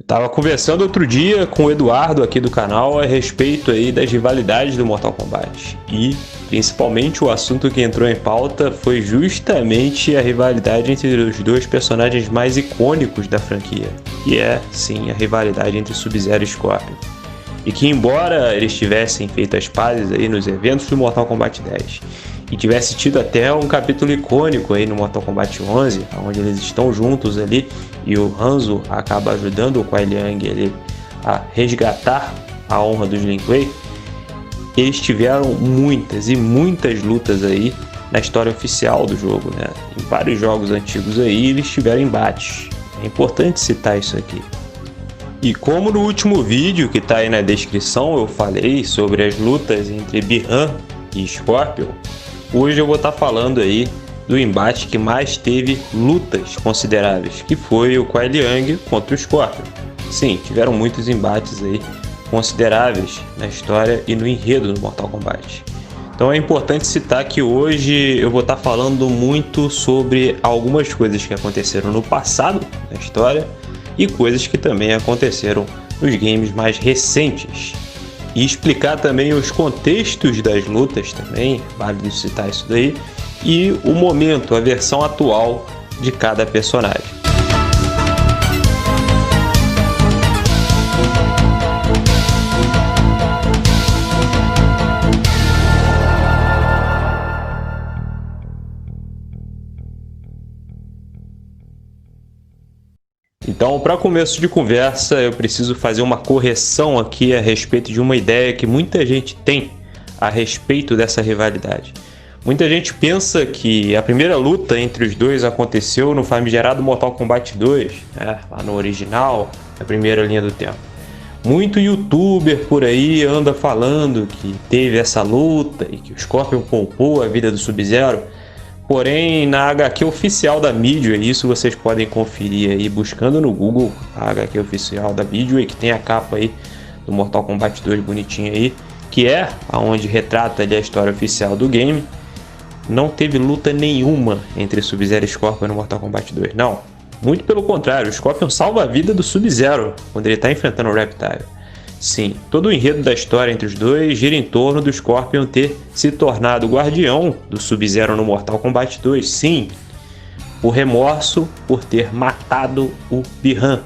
Tava conversando outro dia com o Eduardo aqui do canal a respeito aí das rivalidades do Mortal Kombat. E principalmente o assunto que entrou em pauta foi justamente a rivalidade entre os dois personagens mais icônicos da franquia. Que é, sim, a rivalidade entre Sub-Zero e Scorpion. E que embora eles tivessem feito as pazes aí nos eventos do Mortal Kombat 10 e tivesse tido até um capítulo icônico aí no Mortal Kombat 11, onde eles estão juntos ali e o Hanzo acaba ajudando o Kuai Liang ali a resgatar a honra dos Lin Kuei, eles tiveram muitas e muitas lutas aí na história oficial do jogo, né? Em vários jogos antigos aí eles tiveram embates. É importante citar isso aqui. E como no último vídeo que está aí na descrição eu falei sobre as lutas entre Bi-Han e Scorpion, hoje eu vou estar falando aí do embate que mais teve lutas consideráveis, que foi o Kuai Liang contra o Scorpion. Sim, tiveram muitos embates aí consideráveis na história e no enredo do Mortal Kombat. Então é importante citar que hoje eu vou estar falando muito sobre algumas coisas que aconteceram no passado na história e coisas que também aconteceram nos games mais recentes. E explicar também os contextos das lutas também, válido citar isso daí, e o momento, a versão atual de cada personagem. Então, para começo de conversa, eu preciso fazer uma correção aqui a respeito de uma ideia que muita gente tem a respeito dessa rivalidade. Muita gente pensa que a primeira luta entre os dois aconteceu no famigerado Mortal Kombat 2, né, lá no original, na primeira linha do tempo. Muito youtuber por aí anda falando que teve essa luta e que o Scorpion poupou a vida do Sub-Zero. Porém, na HQ oficial da Midway, isso vocês podem conferir aí buscando no Google a HQ oficial da Midway, que tem a capa aí do Mortal Kombat 2 bonitinha aí, que é aonde retrata ali a história oficial do game. Não teve luta nenhuma entre Sub-Zero e Scorpion no Mortal Kombat 2, não. Muito pelo contrário, o Scorpion salva a vida do Sub-Zero quando ele está enfrentando o Reptile. Sim, todo o enredo da história entre os dois gira em torno do Scorpion ter se tornado guardião do Sub-Zero no Mortal Kombat 2, sim, por remorso por ter matado o Bi-Han.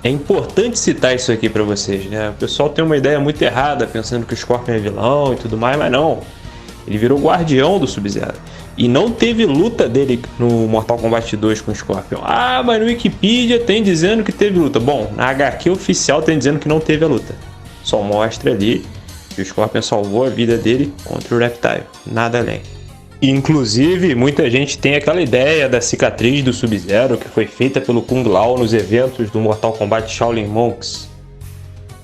É importante citar isso aqui para vocês, né? O pessoal tem uma ideia muito errada, pensando que o Scorpion é vilão e tudo mais, mas não. Ele virou guardião do Sub-Zero. E não teve luta dele no Mortal Kombat 2 com o Scorpion. Ah, mas no Wikipedia tem dizendo que teve luta. Bom, na HQ oficial tem dizendo que não teve a luta. Só mostra ali que o Scorpion salvou a vida dele contra o Reptile. Nada além. Inclusive, muita gente tem aquela ideia da cicatriz do Sub-Zero que foi feita pelo Kung Lao nos eventos do Mortal Kombat Shaolin Monks.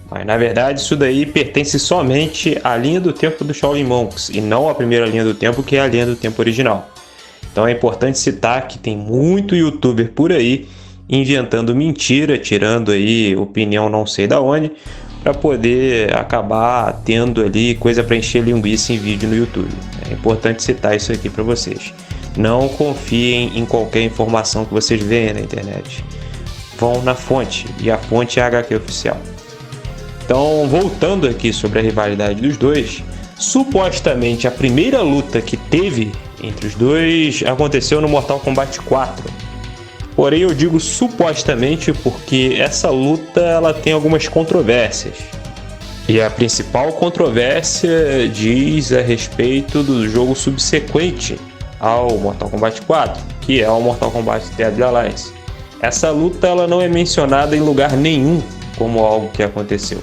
Mas na verdade isso daí pertence somente à linha do tempo do Shaolin Monks e não à primeira linha do tempo, que é a linha do tempo original. Então é importante citar que tem muito youtuber por aí inventando mentira, tirando aí opinião não sei da onde, para poder acabar tendo ali coisa para encher linguiça em vídeo no YouTube. É importante citar isso aqui para vocês. Não confiem em qualquer informação que vocês veem na internet. Vão na fonte, e a fonte é a HQ oficial. Então, voltando aqui sobre a rivalidade dos dois, supostamente a primeira luta que teve entre os dois aconteceu no Mortal Kombat 4. Porém, eu digo supostamente porque essa luta ela tem algumas controvérsias. E a principal controvérsia diz a respeito do jogo subsequente ao Mortal Kombat 4, que é o Mortal Kombat Deadly Alliance. Essa luta ela não é mencionada em lugar nenhum como algo que aconteceu.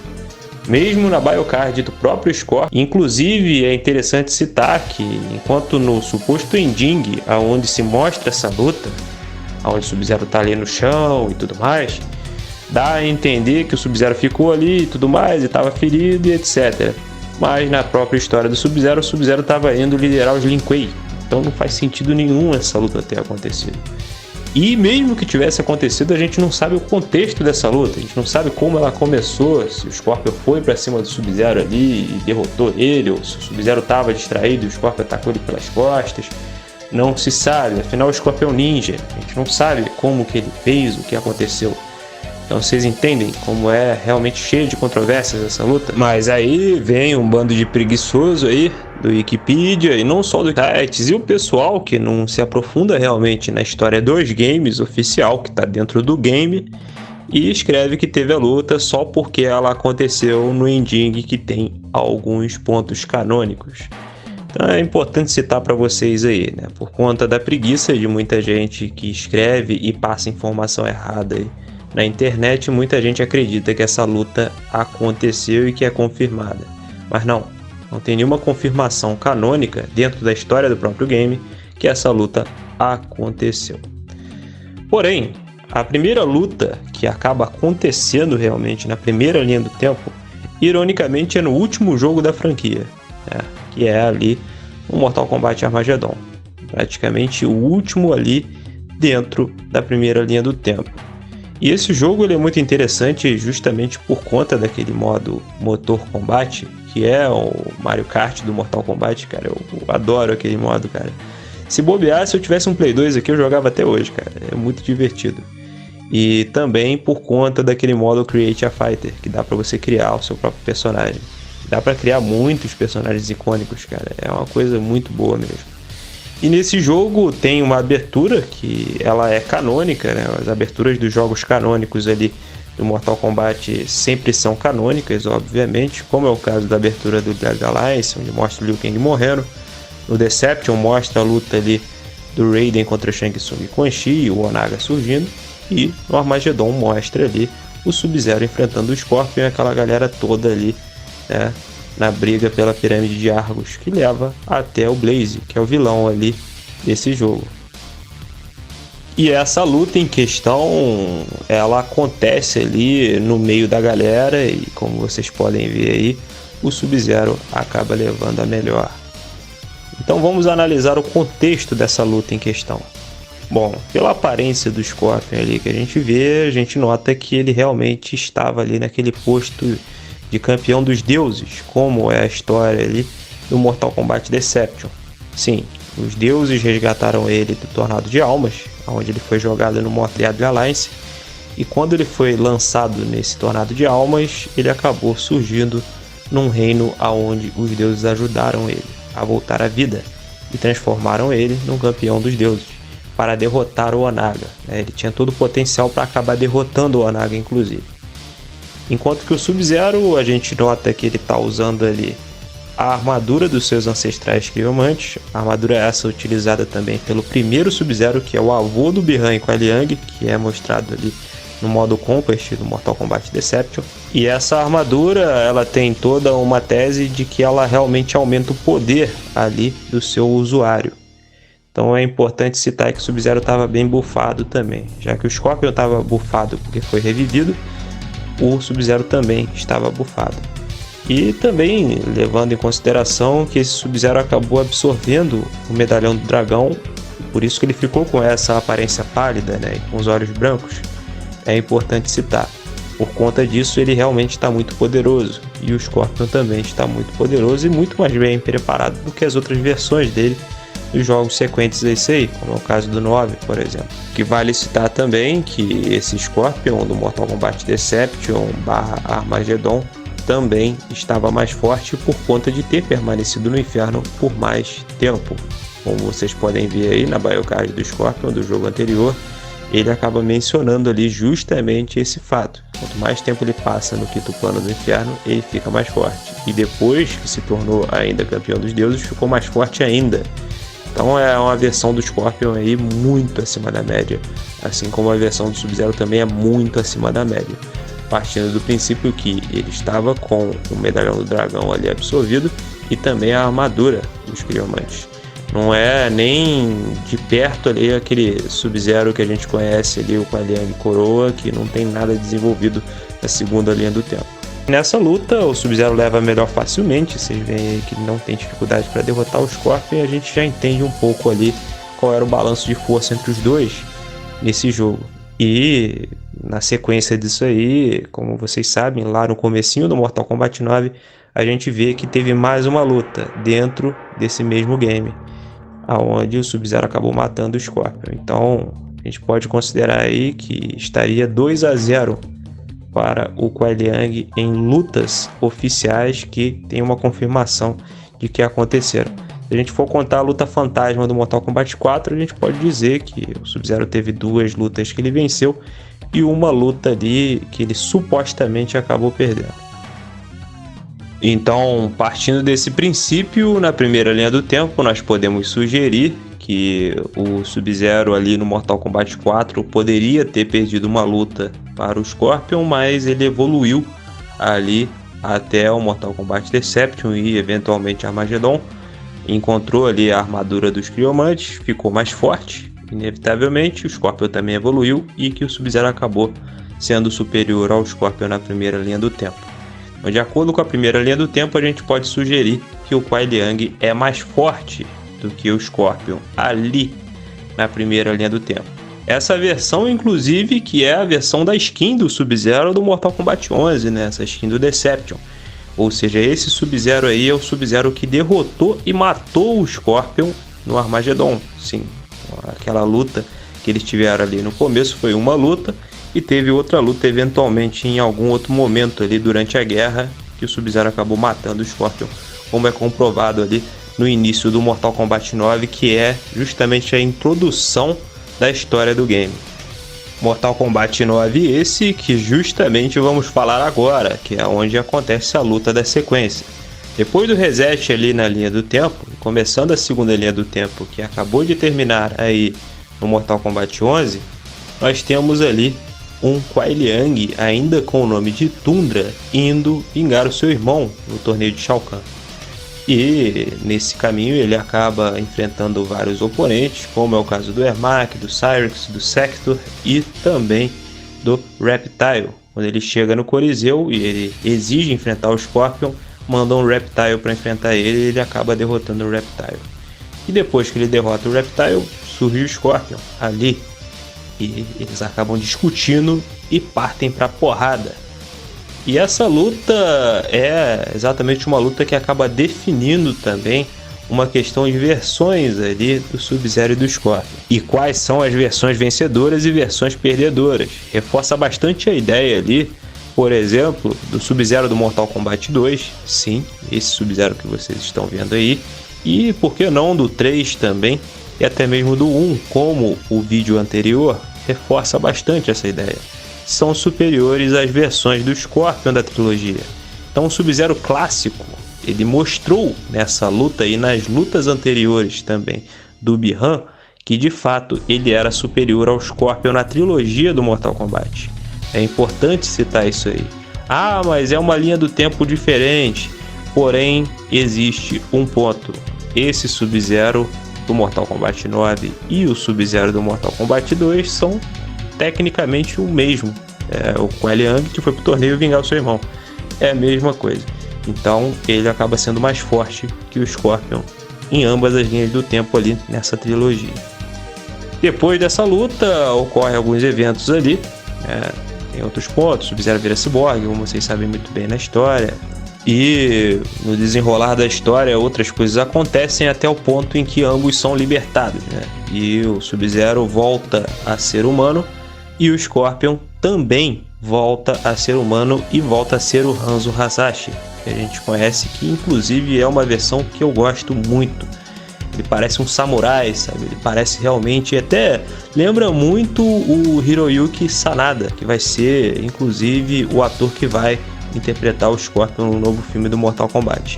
Mesmo na biocard do próprio Scorpion. Inclusive é interessante citar que enquanto no suposto ending, aonde se mostra essa luta, onde o Sub-Zero tá ali no chão e tudo mais, dá a entender que o Sub-Zero ficou ali e tudo mais, e estava ferido e etc. Mas na própria história do Sub-Zero, o Sub-Zero estava indo liderar os Lin Kuei. Então não faz sentido nenhum essa luta ter acontecido. E mesmo que tivesse acontecido, a gente não sabe o contexto dessa luta, a gente não sabe como ela começou, se o Scorpion foi pra cima do Sub-Zero ali e derrotou ele, ou se o Sub-Zero estava distraído e o Scorpion atacou ele pelas costas. Não se sabe, afinal o Scorpion é um ninja, a gente não sabe como que ele fez, o que aconteceu. Então vocês entendem como é realmente cheio de controvérsias essa luta. Mas aí vem um bando de preguiçoso aí do Wikipedia, e não só dos sites, e o pessoal que não se aprofunda realmente na história dos games oficial, que está dentro do game, e escreve que teve a luta só porque ela aconteceu no ending que tem alguns pontos canônicos. Então é importante citar para vocês aí, né? Por conta da preguiça de muita gente que escreve e passa informação errada aí na internet, muita gente acredita que essa luta aconteceu e que é confirmada. Mas não tem nenhuma confirmação canônica dentro da história do próprio game que essa luta aconteceu. Porém, a primeira luta que acaba acontecendo realmente na primeira linha do tempo, ironicamente, é no último jogo da franquia, né? Que é ali o Mortal Kombat Armageddon. Praticamente o último ali dentro da primeira linha do tempo. E esse jogo ele é muito interessante justamente por conta daquele modo motor combate, que é o Mario Kart do Mortal Kombat, cara. Eu adoro aquele modo, cara. Se bobear, se eu tivesse um Play 2 aqui, eu jogava até hoje, cara. É muito divertido. E também por conta daquele modo Create a Fighter, que dá pra você criar o seu próprio personagem. Dá pra criar muitos personagens icônicos, cara. É uma coisa muito boa mesmo. E nesse jogo tem uma abertura que ela é canônica, né? As aberturas dos jogos canônicos ali do Mortal Kombat sempre são canônicas, obviamente, como é o caso da abertura do Dead Alliance, onde mostra o Liu Kang morrendo. No Deception mostra a luta ali do Raiden contra Shang Tsung e Quan Chi e o Onaga surgindo. E no Armageddon mostra ali o Sub-Zero enfrentando o Scorpion e aquela galera toda ali, né, na briga pela pirâmide de Argus, que leva até o Blaze, que é o vilão ali desse jogo. E essa luta em questão, ela acontece ali no meio da galera e, como vocês podem ver aí, o Sub-Zero acaba levando a melhor. Então vamos analisar o contexto dessa luta em questão. Bom, pela aparência do Scorpion ali que a gente nota que ele realmente estava ali naquele posto de campeão dos deuses, como é a história ali do Mortal Kombat Deception. Sim, os deuses resgataram ele do Tornado de Almas, onde ele foi jogado no Mortal Alliance, e quando ele foi lançado nesse Tornado de Almas, ele acabou surgindo num reino onde os deuses ajudaram ele a voltar à vida e transformaram ele num campeão dos deuses para derrotar o Onaga. Ele tinha todo o potencial para acabar derrotando o Onaga, inclusive. Enquanto que o Sub-Zero, a gente nota que ele está usando ali a armadura dos seus ancestrais criomantes. A armadura essa utilizada também pelo primeiro Sub-Zero, que é o avô do Bi-Han com a Liang, que é mostrado ali no modo Conquest do Mortal Kombat Deception. E essa armadura, ela tem toda uma tese de que ela realmente aumenta o poder ali do seu usuário. Então é importante citar que o Sub-Zero estava bem buffado também. Já que o Scorpion estava buffado porque foi revivido, o Sub-Zero também estava buffado. E também levando em consideração que esse Sub-Zero acabou absorvendo o medalhão do dragão, por isso que ele ficou com essa aparência pálida, né, com os olhos brancos. É importante citar. Por conta disso, ele realmente está muito poderoso. E o Scorpion também está muito poderoso e muito mais bem preparado do que as outras versões dele dos jogos sequentes aí, como é o caso do 9, por exemplo. Que vale citar também que esse Scorpion do Mortal Kombat Deception / Armageddon também estava mais forte por conta de ter permanecido no inferno por mais tempo. Como vocês podem ver aí na biocard do Scorpion do jogo anterior, ele acaba mencionando ali justamente esse fato. Quanto mais tempo ele passa no quinto plano do inferno, ele fica mais forte. E depois que se tornou ainda campeão dos deuses, ficou mais forte ainda. Então é uma versão do Scorpion aí muito acima da média, assim como a versão do Sub-Zero também é muito acima da média, partindo do princípio que ele estava com o medalhão do dragão ali absorvido e também a armadura dos criomantes. Não é nem de perto ali aquele Sub-Zero que a gente conhece ali, o Liang Coroa, que não tem nada desenvolvido na segunda linha do tempo. Nessa luta, o Sub-Zero leva melhor facilmente, vocês veem aí que ele não tem dificuldade para derrotar o Scorpion, e a gente já entende um pouco ali qual era o balanço de força entre os dois nesse jogo. E na sequência disso aí, como vocês sabem, lá no comecinho do Mortal Kombat 9, a gente vê que teve mais uma luta dentro desse mesmo game, aonde o Sub-Zero acabou matando o Scorpion. Então a gente pode considerar aí que estaria 2-0 para o Kuai Liang em lutas oficiais que tem uma confirmação de que aconteceram. Se a gente for contar a luta fantasma do Mortal Kombat 4, a gente pode dizer que o Sub-Zero teve 2 lutas que ele venceu e uma luta ali que ele supostamente acabou perdendo. Então, partindo desse princípio, na primeira linha do tempo, nós podemos sugerir que o Sub-Zero ali no Mortal Kombat 4 poderia ter perdido uma luta para o Scorpion, mas ele evoluiu ali até o Mortal Kombat Deception e eventualmente Armageddon. Encontrou ali a armadura dos Criomantes, ficou mais forte, inevitavelmente. O Scorpion também evoluiu e que o Sub-Zero acabou sendo superior ao Scorpion na primeira linha do tempo. Então, de acordo com a primeira linha do tempo, a gente pode sugerir que o Kuai Liang é mais forte do que o Scorpion ali na primeira linha do tempo. Essa versão, inclusive, que é a versão da skin do Sub-Zero do Mortal Kombat 11, né? Essa skin do Deception. Ou seja, esse Sub-Zero aí é o Sub-Zero que derrotou e matou o Scorpion no Armageddon. Sim, aquela luta que eles tiveram ali no começo foi uma luta e teve outra luta eventualmente em algum outro momento ali durante a guerra que o Sub-Zero acabou matando o Scorpion, como é comprovado ali no início do Mortal Kombat 9, que é justamente a introdução da história do game. Mortal Kombat 9 esse que justamente vamos falar agora, que é onde acontece a luta da sequência. Depois do reset ali na linha do tempo, começando a segunda linha do tempo, que acabou de terminar aí no Mortal Kombat 11, nós temos ali um Kuai Liang, ainda com o nome de Tundra, indo vingar o seu irmão no torneio de Shao Kahn. E nesse caminho ele acaba enfrentando vários oponentes, como é o caso do Ermac, do Cyrix, do Sector e também do Reptile. Quando ele chega no Coliseu e ele exige enfrentar o Scorpion, manda um Reptile para enfrentar ele e ele acaba derrotando o Reptile. E depois que ele derrota o Reptile, surge o Scorpion ali. E eles acabam discutindo e partem para porrada. E essa luta é exatamente uma luta que acaba definindo também uma questão de versões ali do Sub-Zero e do Scorpion. E quais são as versões vencedoras e versões perdedoras. Reforça bastante a ideia ali, por exemplo, do Sub-Zero do Mortal Kombat 2. Sim, esse Sub-Zero que vocês estão vendo aí. E por que não do 3 também, e até mesmo do 1, como o vídeo anterior, reforça bastante essa ideia. São superiores às versões do Scorpion da trilogia. Então o Sub-Zero clássico, ele mostrou nessa luta e nas lutas anteriores também do Bi-Han, que de fato ele era superior ao Scorpion na trilogia do Mortal Kombat. É importante citar isso aí. Ah, mas é uma linha do tempo diferente. Porém, existe um ponto. Esse Sub-Zero do Mortal Kombat 9 e o Sub-Zero do Mortal Kombat 2 são tecnicamente o mesmo. O Kuai Liang que foi pro torneio vingar o seu irmão. É a mesma coisa. Então ele acaba sendo mais forte que o Scorpion em ambas as linhas do tempo ali nessa trilogia. Depois dessa luta ocorrem alguns eventos ali. Tem outros pontos. Sub-Zero vira Cyborg, como vocês sabem muito bem na história. E no desenrolar da história outras coisas acontecem até o ponto em que ambos são libertados, né? E o Sub-Zero volta a ser humano e o Scorpion também volta a ser humano e volta a ser o Hanzo Hasashi, que a gente conhece, que inclusive é uma versão que eu gosto muito. Ele parece um samurai, sabe? Ele parece realmente, até lembra muito o Hiroyuki Sanada, que vai ser inclusive o ator que vai interpretar o Scorpion no novo filme do Mortal Kombat.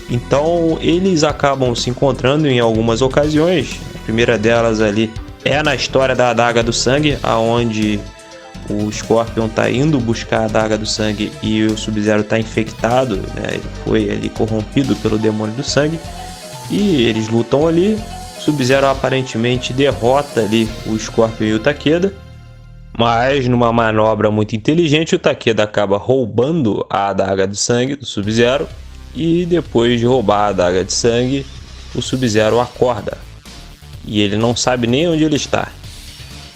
Então eles acabam se encontrando em algumas ocasiões. A primeira delas ali é na história da Adaga do Sangue, aonde o Scorpion está indo buscar a Adaga do Sangue e o Sub-Zero está infectado, né? Ele foi ali corrompido pelo demônio do sangue e eles lutam ali. O Sub-Zero aparentemente derrota ali o Scorpion e o Takeda, mas numa manobra muito inteligente o Takeda acaba roubando a Adaga de Sangue do Sub-Zero e depois de roubar a Adaga de Sangue o Sub-Zero acorda e ele não sabe nem onde ele está.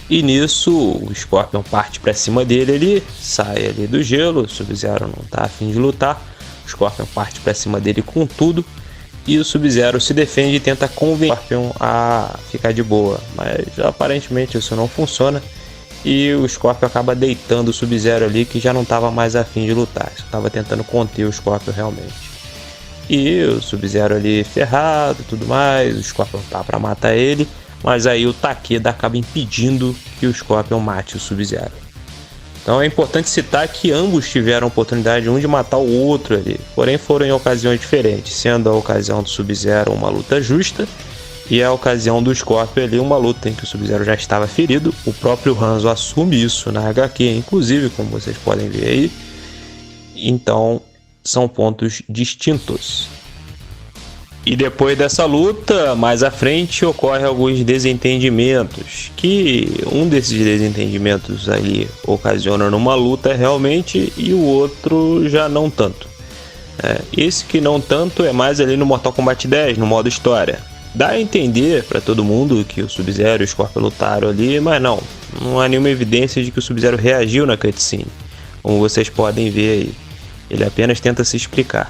E nisso o Scorpion parte para cima dele, ele sai ali do gelo, o Sub-Zero não está a fim de lutar, o Scorpion parte para cima dele com tudo e o Sub-Zero se defende e tenta convencer o Scorpion a ficar de boa, mas aparentemente isso não funciona e o Scorpion acaba deitando o Sub-Zero ali, que já não estava mais afim de lutar, só estava tentando conter o Scorpion realmente. E o Sub-Zero ali ferrado e tudo mais, o Scorpion tá para matar ele, mas aí o Takeda acaba impedindo que o Scorpion mate o Sub-Zero. Então é importante citar que ambos tiveram a oportunidade de matar o outro ali, porém foram em ocasiões diferentes, sendo a ocasião do Sub-Zero uma luta justa e a ocasião do Scorpion ali uma luta em que o Sub-Zero já estava ferido. O próprio Hanzo assume isso na HQ, inclusive, como vocês podem ver aí. Então são pontos distintos. E depois dessa luta, mais à frente, ocorrem alguns desentendimentos, que um desses desentendimentos ali ocasiona numa luta realmente e o outro já não tanto. Esse que não tanto é mais ali no Mortal Kombat 10, no modo história. Dá a entender para todo mundo que o Sub-Zero e o Scorpion lutaram ali, mas não há nenhuma evidência de que o Sub-Zero reagiu na cutscene, como vocês podem ver aí. Ele apenas tenta se explicar.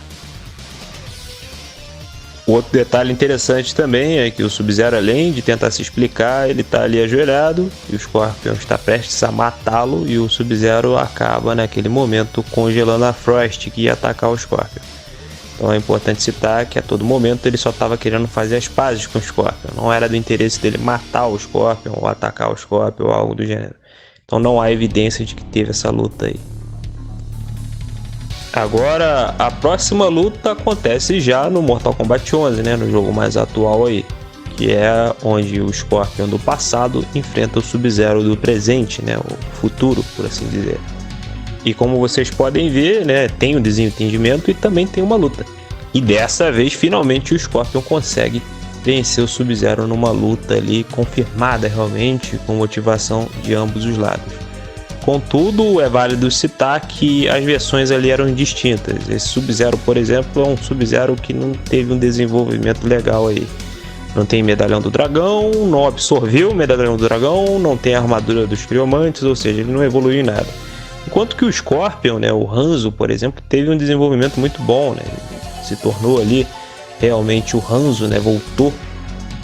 Outro detalhe interessante também é que o Sub-Zero, além de tentar se explicar, ele está ali ajoelhado e o Scorpion está prestes a matá-lo e o Sub-Zero acaba naquele momento congelando a Frost que ia atacar o Scorpion. Então é importante citar que a todo momento ele só estava querendo fazer as pazes com o Scorpion, não era do interesse dele matar o Scorpion ou atacar o Scorpion ou algo do gênero. Então não há evidência de que teve essa luta aí. Agora, a próxima luta acontece já no Mortal Kombat 11, né, no jogo mais atual aí, que é onde o Scorpion do passado enfrenta o Sub-Zero do presente, né, o futuro, por assim dizer. E como vocês podem ver, né, tem um desentendimento e também tem uma luta. E dessa vez, finalmente, o Scorpion consegue vencer o Sub-Zero numa luta ali confirmada realmente, com motivação de ambos os lados. Contudo, é válido citar que as versões ali eram distintas. Esse Sub-Zero, por exemplo, é um Sub-Zero que não teve um desenvolvimento legal aí. Não tem medalhão do dragão, não absorveu o medalhão do dragão, não tem a armadura dos criomantes, ou seja, ele não evoluiu em nada. Enquanto que o Scorpion, né, o Hanzo, por exemplo, teve um desenvolvimento muito bom, né? Ele se tornou ali realmente o Hanzo, né? Voltou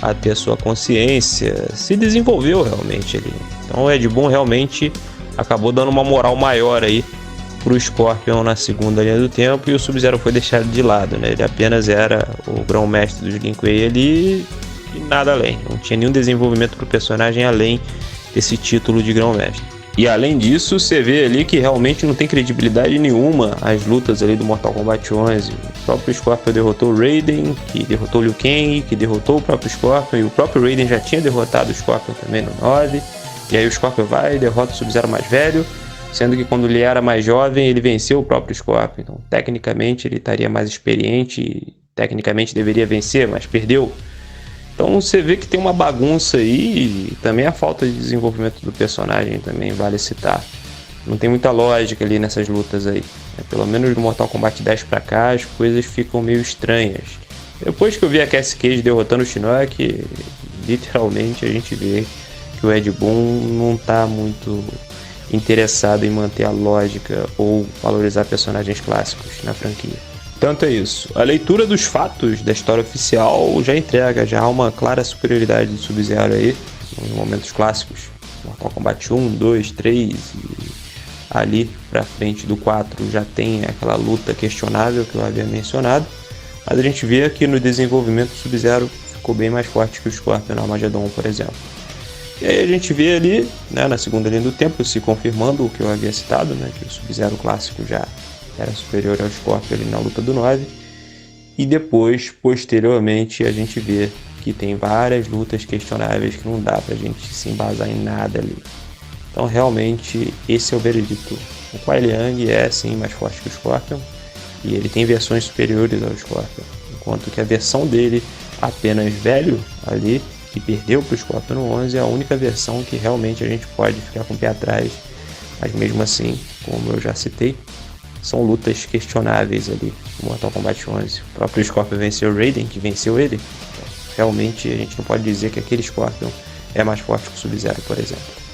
a ter a sua consciência, se desenvolveu realmente ali. Então o Ed Boon realmente acabou dando uma moral maior aí pro Scorpion na segunda linha do tempo e o Sub-Zero foi deixado de lado, né? Ele apenas era o grão-mestre dos Lin Kuei ali e nada além. Não tinha nenhum desenvolvimento pro personagem além desse título de grão-mestre. E além disso, você vê ali que realmente não tem credibilidade nenhuma as lutas ali do Mortal Kombat 11. O próprio Scorpion derrotou o Raiden, que derrotou o Liu Kang, que derrotou o próprio Scorpion, e o próprio Raiden já tinha derrotado o Scorpion também no 9. E aí o Scorpion vai e derrota o Sub-Zero mais velho, sendo que quando ele era mais jovem, ele venceu o próprio Scorpion. Então, tecnicamente, ele estaria mais experiente e tecnicamente deveria vencer, mas perdeu. Então você vê que tem uma bagunça aí e também a falta de desenvolvimento do personagem também vale citar. Não tem muita lógica ali nessas lutas aí. Pelo menos do Mortal Kombat 10 pra cá, as coisas ficam meio estranhas. Depois que eu vi a Cassie Cage derrotando o Shinnok, literalmente a gente vê que o Ed Boon não está muito interessado em manter a lógica ou valorizar personagens clássicos na franquia. Tanto é isso. A leitura dos fatos da história oficial já entrega já uma clara superioridade do Sub-Zero aí, nos momentos clássicos. Mortal Kombat 1, 2, 3 e ali pra frente do 4 já tem aquela luta questionável que eu havia mencionado. Mas a gente vê que no desenvolvimento do Sub-Zero ficou bem mais forte que o Scorpion no Armageddon, por exemplo. E aí a gente vê ali, né, na segunda linha do tempo, se confirmando o que eu havia citado, né, que o Sub-Zero clássico já era superior ao Scorpion ali na luta do 9. E depois, posteriormente, a gente vê que tem várias lutas questionáveis que não dá pra gente se embasar em nada ali. Então realmente esse é o veredito. O Kuai Liang é sim mais forte que o Scorpion e ele tem versões superiores ao Scorpion, enquanto que a versão dele, apenas velho ali, que perdeu para o Scorpion no 11, é a única versão que realmente a gente pode ficar com o pé atrás. Mas mesmo assim, como eu já citei, são lutas questionáveis ali no Mortal Kombat 11. O próprio Scorpion venceu o Raiden, que venceu ele. Então, realmente a gente não pode dizer que aquele Scorpion é mais forte que o Sub-Zero, por exemplo.